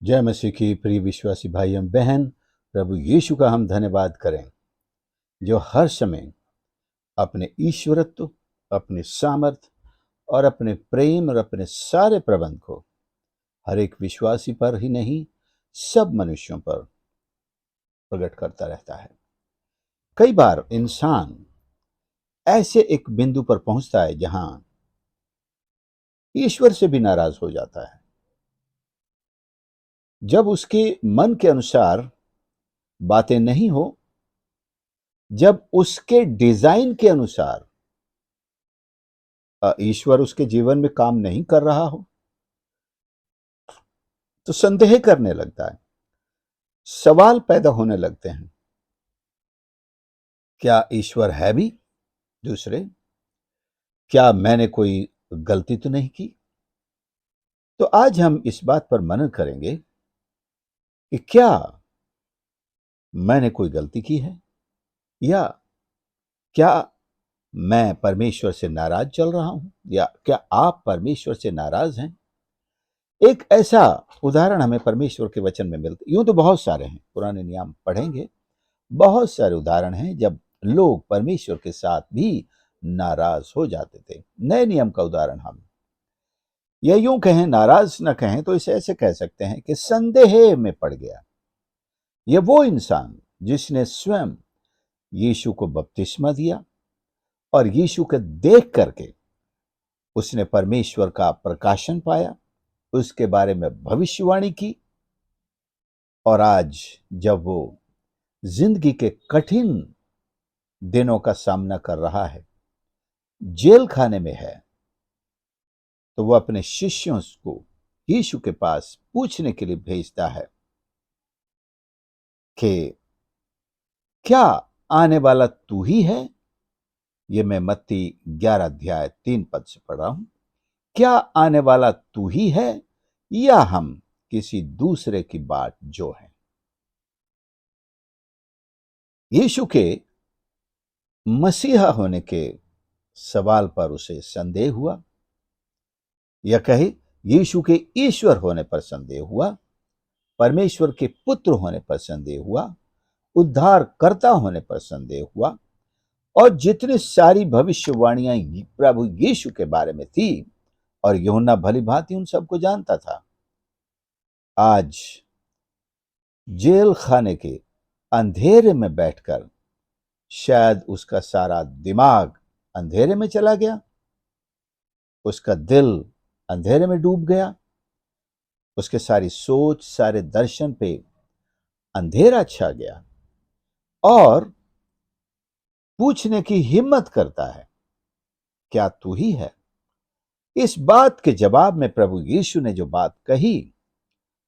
जय मसीह की प्रिय विश्वासी भाई एवं बहन, प्रभु यीशु का हम धन्यवाद करें जो हर समय अपने ईश्वरत्व, अपने सामर्थ और अपने प्रेम और अपने सारे प्रबंध को हर एक विश्वासी पर ही नहीं, सब मनुष्यों पर प्रकट करता रहता है। कई बार इंसान ऐसे एक बिंदु पर पहुंचता है जहां ईश्वर से भी नाराज हो जाता है। जब उसके मन के अनुसार बातें नहीं हो, जब उसके डिजाइन के अनुसार ईश्वर उसके जीवन में काम नहीं कर रहा हो, तो संदेह करने लगता है, सवाल पैदा होने लगते हैं। क्या ईश्वर है भी? दूसरे, क्या मैंने कोई गलती तो नहीं की? तो आज हम इस बात पर मनन करेंगे कि क्या मैंने कोई गलती की है, या क्या मैं परमेश्वर से नाराज चल रहा हूं, या क्या आप परमेश्वर से नाराज हैं? एक ऐसा उदाहरण हमें परमेश्वर के वचन में मिलता, यूं तो बहुत सारे हैं, पुराने नियम पढ़ेंगे, बहुत सारे उदाहरण हैं जब लोग परमेश्वर के साथ भी नाराज हो जाते थे। नए नियम का उदाहरण हम या यूं कहें, नाराज न कहें तो इसे ऐसे कह सकते हैं कि संदेह में पड़ गया। यह वो इंसान जिसने स्वयं यीशु को बपतिस्मा दिया और यीशु के देख करके उसने परमेश्वर का प्रकाशन पाया, उसके बारे में भविष्यवाणी की, और आज जब वो जिंदगी के कठिन दिनों का सामना कर रहा है, जेल खाने में है, तो वो अपने शिष्यों को यीशु के पास पूछने के लिए भेजता है कि क्या आने वाला तू ही है? ये मैं मत्ती 11 अध्याय 3 पद से पढ़ रहा हूं। क्या आने वाला तू ही है, या हम किसी दूसरे की बाट जो है? यीशु के मसीहा होने के सवाल पर उसे संदेह हुआ, या कहे यीशु के ईश्वर होने पर संदेह हुआ, परमेश्वर के पुत्र होने पर संदेह हुआ, उद्धारकर्ता होने पर संदेह हुआ, और जितनी सारी भविष्यवाणियां प्रभु यीशु के बारे में थी, और यूहन्ना भली भांति उन सबको जानता था, आज जेल खाने के अंधेरे में बैठकर शायद उसका सारा दिमाग अंधेरे में चला गया, उसका दिल अंधेरे में डूब गया, उसके सारी सोच, सारे दर्शन पे अंधेरा छा गया, और पूछने की हिम्मत करता है, क्या तू ही है? इस बात के जवाब में प्रभु यीशु ने जो बात कही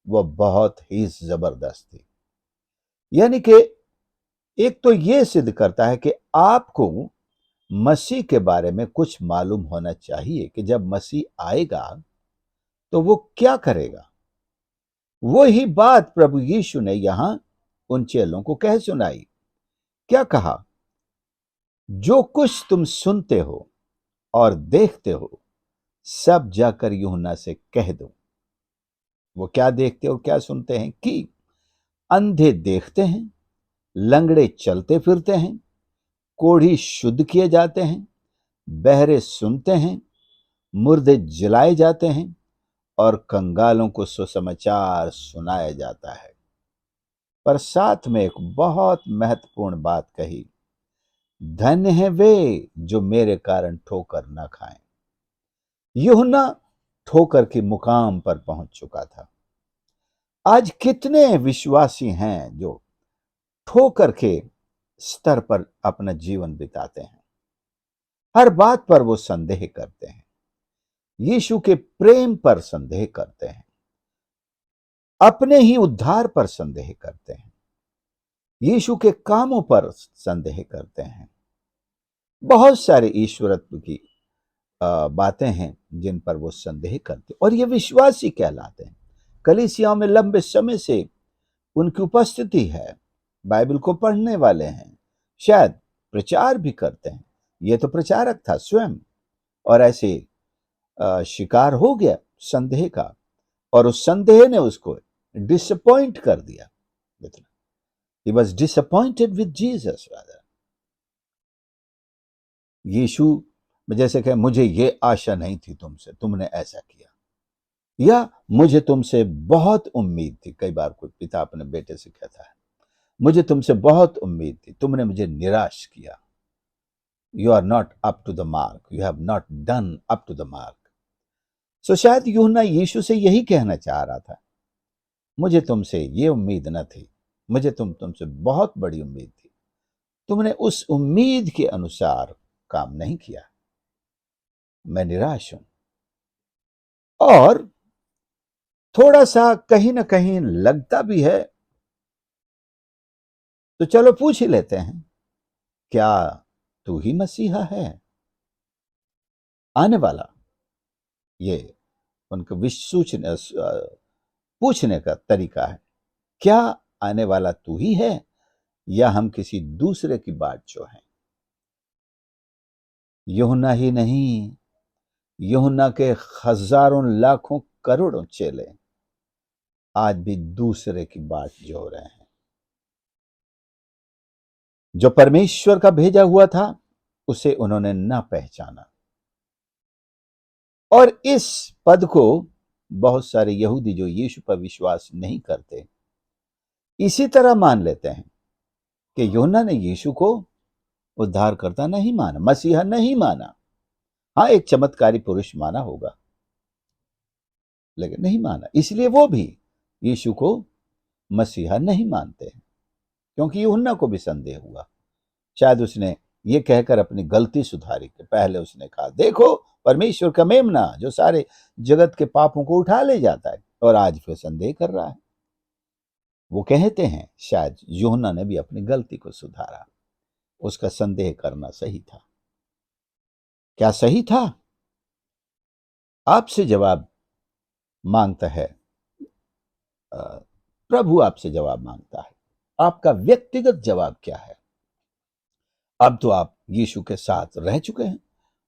वह बहुत ही जबरदस्त थी। यानी कि एक तो यह सिद्ध करता है कि आपको मसीह के बारे में कुछ मालूम होना चाहिए कि जब मसीह आएगा तो वो क्या करेगा। वही बात प्रभु यीशु ने यहां उन चेलों को कह सुनाई। क्या कहा? जो कुछ तुम सुनते हो और देखते हो, सब जाकर यूहन्ना से कह दो। वो क्या देखते और क्या सुनते हैं? कि अंधे देखते हैं, लंगड़े चलते फिरते हैं, कोढ़ी शुद्ध किए जाते हैं, बहरे सुनते हैं, मुर्दे जलाए जाते हैं, और कंगालों को सुसमाचार सुनाया जाता है। पर साथ में एक बहुत महत्वपूर्ण बात कही, धन्य है वे जो मेरे कारण ठोकर न खाएं। यूहन्ना ठोकर के मुकाम पर पहुंच चुका था। आज कितने विश्वासी हैं जो ठोकर के स्तर पर अपना जीवन बिताते हैं। हर बात पर वो संदेह करते हैं, यीशु के प्रेम पर संदेह करते हैं, अपने ही उद्धार पर संदेह करते हैं, यीशु के कामों पर संदेह करते हैं। बहुत सारे ईश्वरत्व की बातें हैं जिन पर वो संदेह करते, और ये विश्वासी कहलाते हैं। कलीसियाओं में लंबे समय से उनकी उपस्थिति है, बाइबल को पढ़ने वाले हैं, शायद प्रचार भी करते हैं। ये तो प्रचारक था स्वयं, और ऐसे शिकार हो गया संदेह का, और उस संदेह ने उसको डिसअपॉइंट कर दिया। He was disappointed with Jesus rather. यीशु जैसे कहे मुझे ये आशा नहीं थी तुमसे, तुमने ऐसा किया, या मुझे तुमसे बहुत उम्मीद थी। कई बार कोई पिता अपने बेटे से कहता है मुझे तुमसे बहुत उम्मीद थी, तुमने मुझे निराश किया। You are not up to the mark, you have not done up to the mark. So शायद यूहन्ना यीशु से यही कहना चाह रहा था, मुझे तुमसे ये उम्मीद न थी, मुझे तुमसे बहुत बड़ी उम्मीद थी, तुमने उस उम्मीद के अनुसार काम नहीं किया, मैं निराश हूं। और थोड़ा सा कहीं ना कहीं लगता भी है, तो चलो पूछ ही लेते हैं, क्या तू ही मसीहा है आने वाला? ये उनका पूछने का तरीका है, क्या आने वाला तू ही है या हम किसी दूसरे की बात जो है? यूहन्ना ही नहीं, यूहन्ना के हजारों लाखों करोड़ों चेले आज भी दूसरे की बात जो रहे हैं। जो परमेश्वर का भेजा हुआ था उसे उन्होंने ना पहचाना, और इस पद को बहुत सारे यहूदी जो यीशु पर विश्वास नहीं करते इसी तरह मान लेते हैं कि यूहन्ना ने यीशु को उद्धारकर्ता नहीं माना, मसीहा नहीं माना। हाँ, एक चमत्कारी पुरुष माना होगा, लेकिन नहीं माना, इसलिए वो भी यीशु को मसीहा नहीं मानते हैं। क्योंकि यूहन्ना को भी संदेह हुआ, शायद उसने ये कहकर अपनी गलती सुधारी कि पहले उसने कहा देखो परमेश्वर का मेमना जो सारे जगत के पापों को उठा ले जाता है, और आज फिर संदेह कर रहा है। वो कहते हैं शायद यूहन्ना ने भी अपनी गलती को सुधारा, उसका संदेह करना सही था। क्या सही था? आपसे जवाब मांगता है प्रभु, आपसे जवाब मांगता है। आपका व्यक्तिगत जवाब क्या है? अब तो आप यीशु के साथ रह चुके हैं,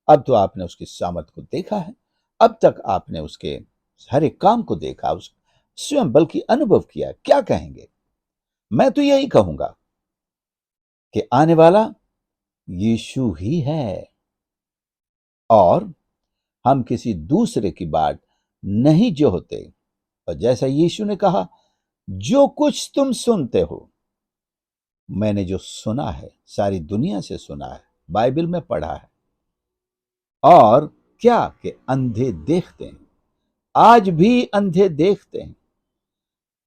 अब तो आपने उसकी सामर्थ को देखा है, अब तक आपने उसके हर एक काम को देखा, उस स्वयं बल्कि अनुभव किया। क्या कहेंगे? मैं तो यही कहूंगा कि आने वाला यीशु ही है, और हम किसी दूसरे की बात नहीं जो होते। और जैसा यीशु ने कहा, जो कुछ तुम सुनते हो, मैंने जो सुना है, सारी दुनिया से सुना है, बाइबल में पढ़ा है। और क्या कि अंधे देखते हैं, आज भी अंधे देखते हैं,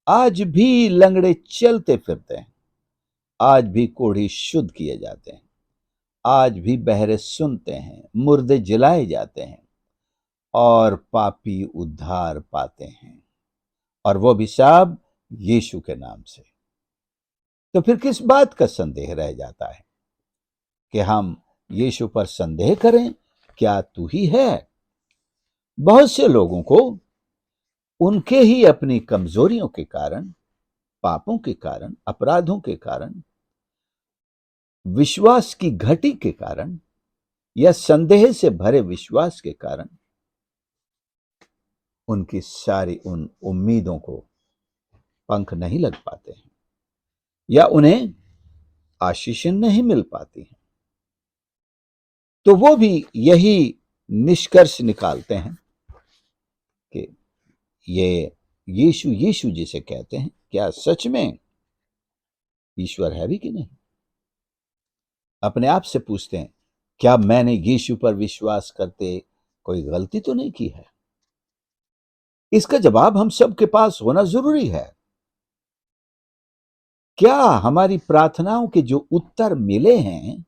आज भी लंगड़े चलते फिरते हैं, आज भी कोढ़ी शुद्ध किए जाते हैं, आज भी बहरे सुनते हैं, मुर्दे जलाए जाते हैं, और पापी उद्धार पाते हैं, और वो भी सब यीशु के नाम से। तो फिर किस बात का संदेह रह जाता है कि हम यीशु पर संदेह करें, क्या तू ही है? बहुत से लोगों को उनके ही अपनी कमजोरियों के कारण, पापों के कारण, अपराधों के कारण, विश्वास की घटी के कारण, या संदेह से भरे विश्वास के कारण उनकी सारी उन उम्मीदों को पंख नहीं लग पाते हैं, या उन्हें आशीषें नहीं मिल पाती हैं। तो वो भी यही निष्कर्ष निकालते हैं कि ये यीशु यीशु जिसे कहते हैं, क्या सच में ईश्वर है भी कि नहीं? अपने आप से पूछते हैं, क्या मैंने यीशु पर विश्वास करते कोई गलती तो नहीं की है? इसका जवाब हम सबके पास होना जरूरी है। क्या हमारी प्रार्थनाओं के जो उत्तर मिले हैं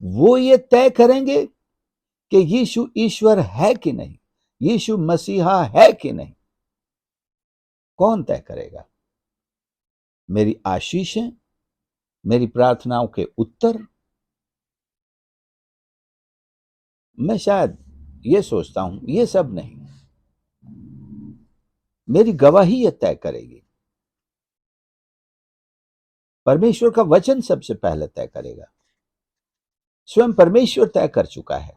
वो ये तय करेंगे कि यीशु ईश्वर है कि नहीं, यीशु मसीहा है कि नहीं? कौन तय करेगा? मेरी आशीषें, मेरी प्रार्थनाओं के उत्तर? मैं शायद ये सोचता हूं ये सब नहीं, मेरी गवाही ये तय करेगी। परमेश्वर का वचन सबसे पहले तय करेगा, स्वयं परमेश्वर तय कर चुका है।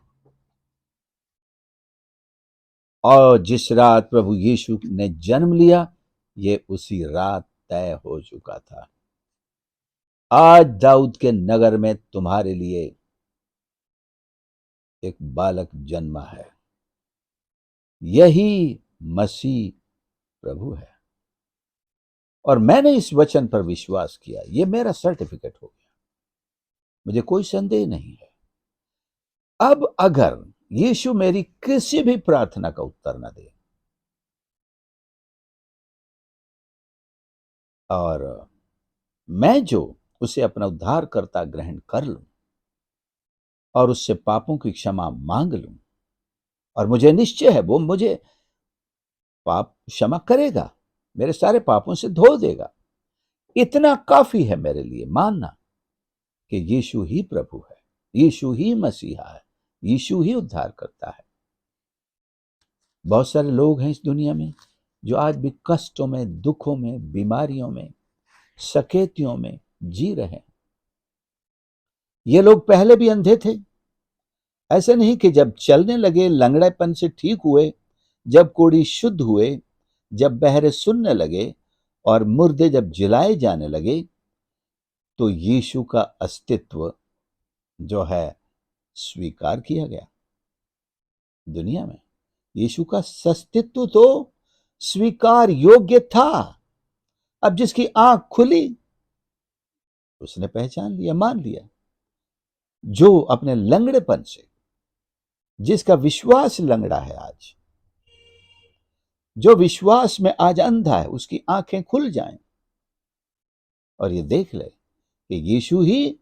और जिस रात प्रभु यीशु ने जन्म लिया ये उसी रात तय हो चुका था। आज दाऊद के नगर में तुम्हारे लिए एक बालक जन्मा है, यही मसीह प्रभु है। और मैंने इस वचन पर विश्वास किया, ये मेरा सर्टिफिकेट हो गया, मुझे कोई संदेह नहीं है। अब अगर यीशु मेरी किसी भी प्रार्थना का उत्तर न दे और मैं जो उसे अपना उद्धारकर्ता ग्रहण कर लूं और उससे पापों की क्षमा मांग लूं, और मुझे निश्चय है वो मुझे पाप क्षमा करेगा, मेरे सारे पापों से धो देगा, इतना काफी है मेरे लिए मानना कि यीशु ही प्रभु है, यीशु ही मसीहा है, यीशु ही उद्धार करता है। बहुत सारे लोग हैं इस दुनिया में जो आज भी कष्टों में, दुखों में, बीमारियों में, सकेतियों में जी रहे हैं। ये लोग पहले भी अंधे थे, ऐसे नहीं कि जब चलने लगे लंगड़ेपन से ठीक हुए, जब कोढ़ी शुद्ध हुए, जब बहरे सुनने लगे और मुर्दे जब जिलाए जाने लगे, तो यीशु का अस्तित्व जो है स्वीकार किया गया। दुनिया में यीशु का अस्तित्व तो स्वीकार योग्य था। अब जिसकी आंख खुली उसने पहचान लिया, मान लिया। जो अपने लंगड़ेपन से, जिसका विश्वास लंगड़ा है आज, जो विश्वास में आज अंधा है, उसकी आंखें खुल जाएं और ये देख ले कि यीशु ही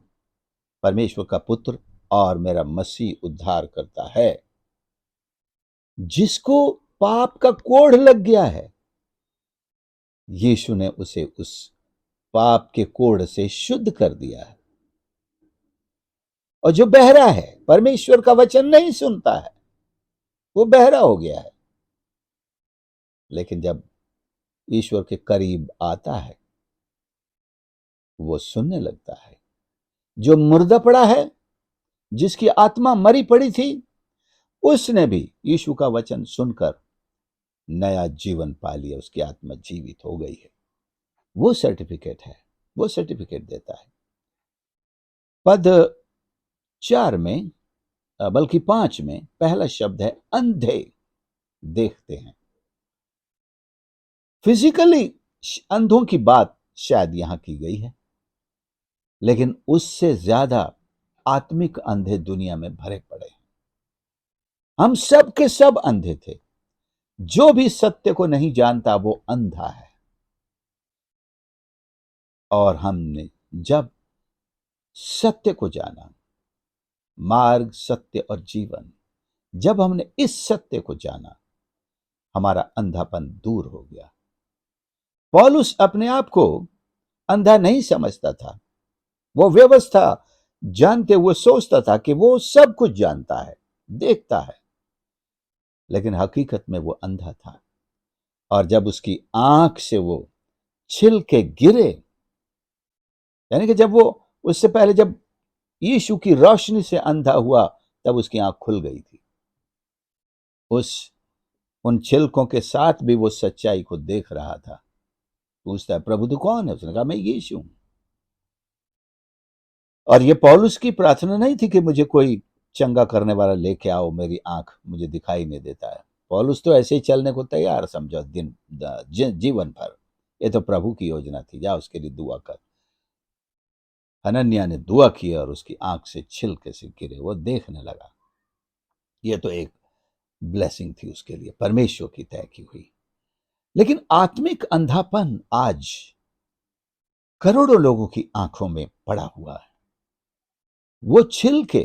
परमेश्वर का पुत्र और मेरा मसीह उद्धार करता है। जिसको पाप का कोढ़ लग गया है, यीशु ने उसे उस पाप के कोढ़ से शुद्ध कर दिया है। और जो बहरा है, परमेश्वर का वचन नहीं सुनता है, वो बहरा हो गया है। लेकिन जब ईश्वर के करीब आता है वो सुनने लगता है। जो मुर्दा पड़ा है, जिसकी आत्मा मरी पड़ी थी, उसने भी यीशु का वचन सुनकर नया जीवन पा लिया, उसकी आत्मा जीवित हो गई है। वो सर्टिफिकेट है, वो सर्टिफिकेट देता है। पद 4 में, बल्कि 5 में पहला शब्द है अंधे देखते हैं। फिजिकली अंधों की बात शायद यहां की गई है, लेकिन उससे ज्यादा आत्मिक अंधे दुनिया में भरे पड़े हैं। हम सब के सब अंधे थे। जो भी सत्य को नहीं जानता वो अंधा है। और हमने जब सत्य को जाना, मार्ग, सत्य और जीवन, जब हमने इस सत्य को जाना, हमारा अंधापन दूर हो गया। पौलुस अपने आप को अंधा नहीं समझता था। वो व्यवस्था जानते हुए सोचता था कि वो सब कुछ जानता है, देखता है, लेकिन हकीकत में वो अंधा था। और जब उसकी आंख से वो छिल के गिरे, यानी कि जब वो, उससे पहले जब यीशु की रोशनी से अंधा हुआ, तब उसकी आंख खुल गई थी। उन छिलकों के साथ भी वो सच्चाई को देख रहा था। पूछता है, प्रभु तू कौन है? उसने कहा, मैं यीशु हूं। और ये पौलुस की प्रार्थना नहीं थी कि मुझे कोई चंगा करने वाला लेके आओ, मेरी आंख मुझे दिखाई नहीं देता है। पौलुस तो ऐसे ही चलने को तैयार, समझो, जीवन भर। ये तो प्रभु की योजना थी, जा उसके लिए दुआ कर। हनन्याह ने दुआ की और उसकी आंख से छिलके से गिरे, वो देखने लगा। ये तो एक ब्लेसिंग थी उसके लिए, परमेश्वर की तय की हुई। लेकिन आत्मिक अंधापन आज करोड़ों लोगों की आंखों में पड़ा हुआ है। वो छिलके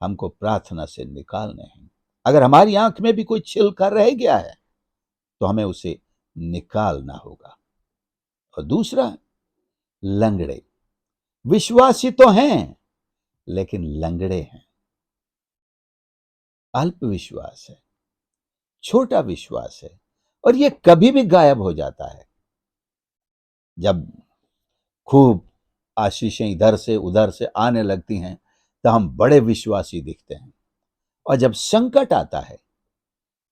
हमको प्रार्थना से निकालने हैं। अगर हमारी आंख में भी कोई छिलका रह गया है तो हमें उसे निकालना होगा। और दूसरा, लंगड़े, विश्वासी तो हैं लेकिन लंगड़े हैं। अल्प विश्वास है, छोटा विश्वास है, और ये कभी भी गायब हो जाता है। जब खूब आशीषें इधर से उधर से आने लगती हैं तो हम बड़े विश्वासी दिखते हैं। और जब संकट आता है,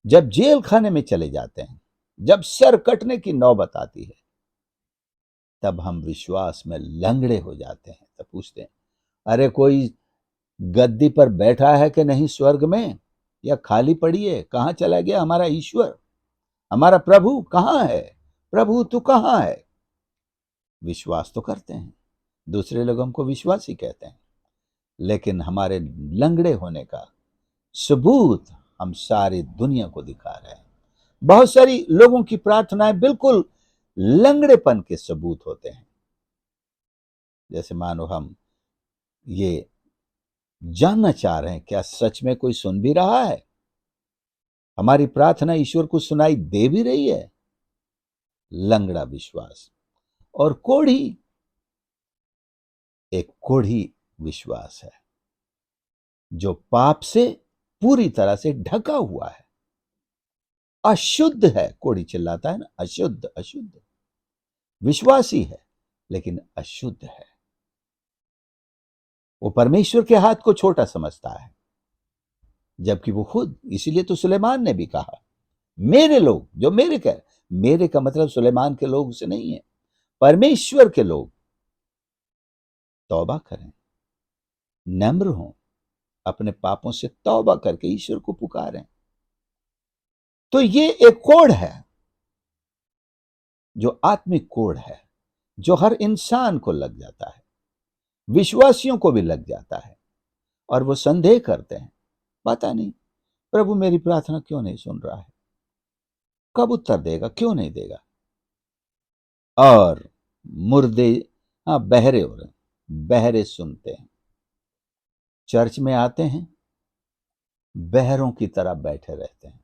जब जेल खाने में चले जाते हैं, जब सर कटने की नौबत आती है, तब हम विश्वास में लंगड़े हो जाते हैं। तब पूछते हैं, अरे कोई गद्दी पर बैठा है कि नहीं स्वर्ग में, या खाली पड़ी है? कहां चला गया हमारा ईश्वर, हमारा प्रभु कहां है? प्रभु तू कहां है? विश्वास तो करते हैं, दूसरे लोग हमको विश्वासी कहते हैं, लेकिन हमारे लंगड़े होने का सबूत हम सारी दुनिया को दिखा रहे हैं। बहुत सारी लोगों की प्रार्थनाएं बिल्कुल लंगड़ेपन के सबूत होते हैं। जैसे मानो हम ये जानना चाह रहे हैं, क्या सच में कोई सुन भी रहा है? हमारी प्रार्थना ईश्वर को सुनाई दे भी रही है? लंगड़ा विश्वास। और कोढ़ी, एक कोढ़ी विश्वास है जो पाप से पूरी तरह से ढका हुआ है, अशुद्ध है। कोढ़ी चिल्लाता है ना, अशुद्ध अशुद्ध। विश्वासी है लेकिन अशुद्ध है। वो परमेश्वर के हाथ को छोटा समझता है, जबकि वो खुद, इसीलिए तो सुलेमान ने भी कहा, मेरे लोग, जो मेरे का मतलब सुलेमान के लोग से नहीं है, परमेश्वर के लोग तौबा करें, नम्र हों, अपने पापों से तौबा करके ईश्वर को पुकारें। तो ये एक कोड है, जो आत्मिक कोड है, जो हर इंसान को लग जाता है, विश्वासियों को भी लग जाता है। और वो संदेह करते हैं, पता नहीं प्रभु मेरी प्रार्थना क्यों नहीं सुन रहा है, कब उत्तर देगा, क्यों नहीं देगा। और मुर्दे, बहरे हो रहे, बहरे सुनते हैं, चर्च में आते हैं, बहरों की तरह बैठे रहते हैं,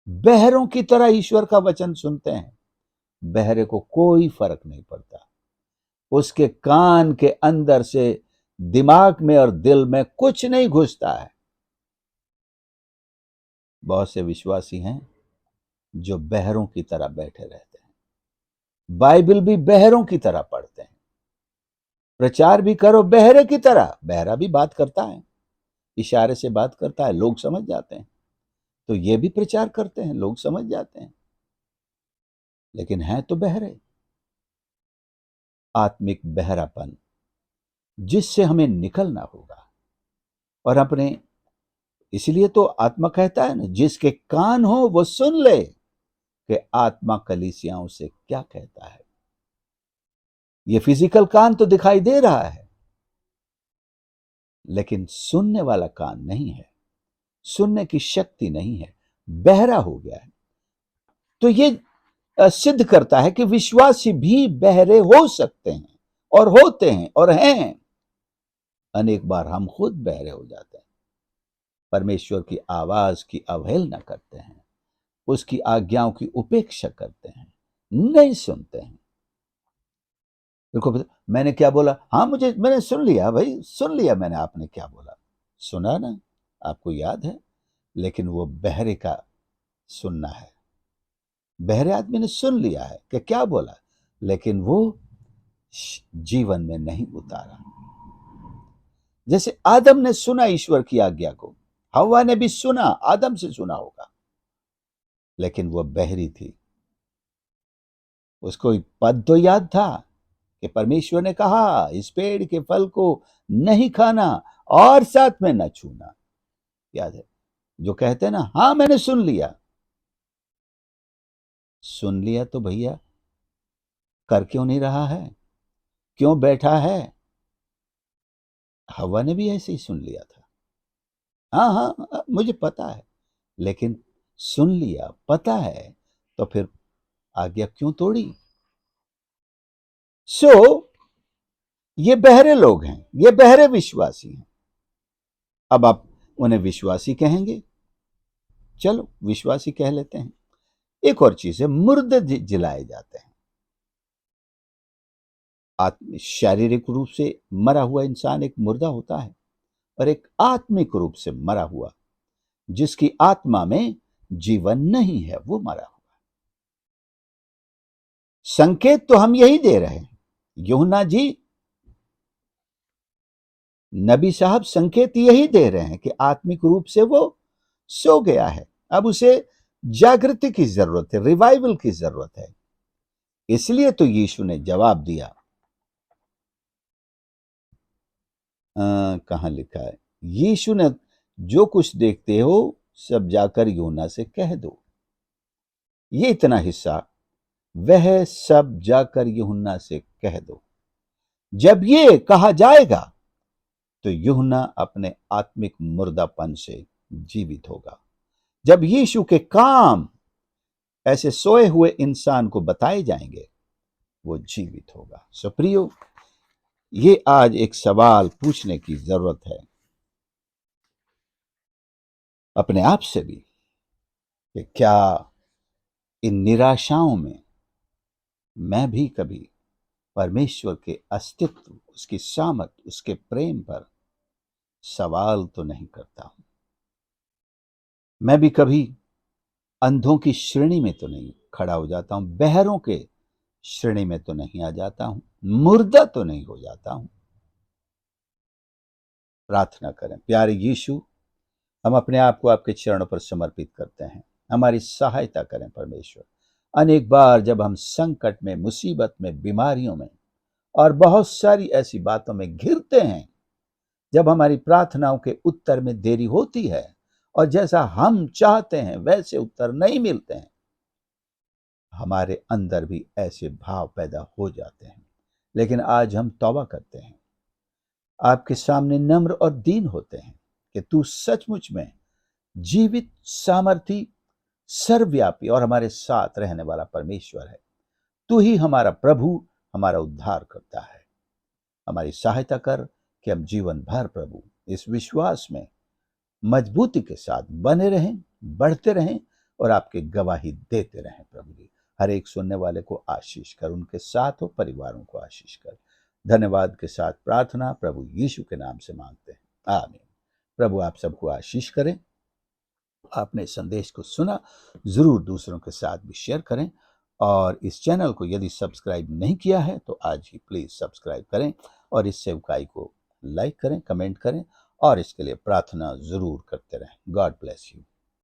बहरों की तरह ईश्वर का वचन सुनते हैं। बहरे को कोई फर्क नहीं पड़ता, उसके कान के अंदर से दिमाग में और दिल में कुछ नहीं घुसता है। बहुत से विश्वासी हैं जो बहरों की तरह बैठे रहते हैं, बाइबल भी बहरों की तरह पढ़ते हैं, प्रचार भी करो बहरे की तरह। बहरा भी बात करता है, इशारे से बात करता है, लोग समझ जाते हैं, तो ये भी प्रचार करते हैं, लोग समझ जाते हैं, लेकिन हैं तो बहरे। आत्मिक बहरापन जिससे हमें निकलना होगा। और अपने, इसलिए तो आत्मा कहता है ना, जिसके कान हो वो सुन ले कि आत्मा कलीसियाओं से क्या कहता है। ये फिजिकल कान तो दिखाई दे रहा है, लेकिन सुनने वाला कान नहीं है, सुनने की शक्ति नहीं है, बहरा हो गया है। तो ये सिद्ध करता है कि विश्वासी भी बहरे हो सकते हैं, और होते हैं, और हैं। अनेक बार हम खुद बहरे हो जाते हैं, परमेश्वर की आवाज की अवहेलना करते हैं, उसकी आज्ञाओं की उपेक्षा करते हैं, नहीं सुनते हैं। देखो मैंने क्या बोला, हाँ मैंने सुन लिया भाई, सुन लिया मैंने, आपने क्या बोला सुना ना, आपको याद है, लेकिन वो बहरे का सुनना है। बहरे आदमी ने सुन लिया है कि क्या बोला, लेकिन वो जीवन में नहीं उतारा। जैसे आदम ने सुना ईश्वर की आज्ञा को, हव्वा ने भी सुना, आदम से सुना होगा, लेकिन वो बहरी थी। उसको पद तो याद था कि परमेश्वर ने कहा इस पेड़ के फल को नहीं खाना और साथ में न छूना, याद है। जो कहते हैं ना, हाँ मैंने सुन लिया, सुन लिया तो भैया कर क्यों नहीं रहा है, क्यों बैठा है? हवा ने भी ऐसे ही सुन लिया था, हाँ हाँ मुझे पता है, लेकिन सुन लिया, पता है, तो फिर आज्ञा क्यों तोड़ी? ये बहरे लोग हैं, ये बहरे विश्वासी हैं। अब आप उन्हें विश्वासी कहेंगे, चलो विश्वासी कह लेते हैं। एक और चीज है, मुर्दे जिलाए जाते हैं। शारीरिक रूप से मरा हुआ इंसान एक मुर्दा होता है, और एक आत्मिक रूप से मरा हुआ, जिसकी आत्मा में जीवन नहीं है, वो मरा हुआ। संकेत तो हम यही दे रहे हैं, यूहन्ना जी, नबी साहब संकेत यही दे रहे हैं कि आत्मिक रूप से वो सो गया है, अब उसे जागृति की जरूरत है, रिवाइवल की जरूरत है। इसलिए तो यीशु ने जवाब दिया, कहां लिखा है, यीशु ने, जो कुछ देखते हो सब जाकर यूहन्ना से कह दो। ये इतना हिस्सा, वह सब जाकर यूहन्ना से कह दो। जब ये कहा जाएगा तो यूहन्ना अपने आत्मिक मुर्दापन से जीवित होगा। जब यीशु के काम ऐसे सोए हुए इंसान को बताए जाएंगे, वो जीवित होगा। सो प्रियो, ये आज एक सवाल पूछने की जरूरत है अपने आप से भी, कि क्या इन निराशाओं में मैं भी कभी परमेश्वर के अस्तित्व, उसकी सामर्थ, उसके प्रेम पर सवाल तो नहीं करता हूं? मैं भी कभी अंधों की श्रेणी में तो नहीं खड़ा हो जाता हूं, बहरों के श्रेणी में तो नहीं आ जाता हूं, मुर्दा तो नहीं हो जाता हूं? प्रार्थना करें। प्यारे यीशु, हम अपने आप को आपके चरणों पर समर्पित करते हैं। हमारी सहायता करें परमेश्वर। अनेक बार जब हम संकट में, मुसीबत में, बीमारियों में और बहुत सारी ऐसी बातों में घिरते हैं, जब हमारी प्रार्थनाओं के उत्तर में देरी होती है और जैसा हम चाहते हैं वैसे उत्तर नहीं मिलते हैं, हमारे अंदर भी ऐसे भाव पैदा हो जाते हैं। लेकिन आज हम तौबा करते हैं, आपके सामने नम्र और दीन होते हैं कि तू सचमुच में जीवित, सामर्थी, सर्वव्यापी और हमारे साथ रहने वाला परमेश्वर है। तू ही हमारा प्रभु, हमारा उद्धार करता है। हमारी सहायता कर कि हम जीवन भर प्रभु इस विश्वास में मजबूती के साथ बने रहें, बढ़ते रहें और आपकी गवाही देते रहें। प्रभु जी, हर एक सुनने वाले को आशीष कर, उनके साथ हो परिवारों को आशीष कर। धन्यवाद के साथ प्रार्थना प्रभु यीशु के नाम से मांगते हैं, आमीन। प्रभु आप सबको आशीष करें। आपने संदेश को सुना, जरूर दूसरों के साथ भी शेयर करें और इस चैनल को यदि सब्सक्राइब नहीं किया है तो आज ही प्लीज सब्सक्राइब करें और इस सेवकाई को लाइक करें, कमेंट करें और इसके लिए प्रार्थना जरूर करते रहें। God bless you.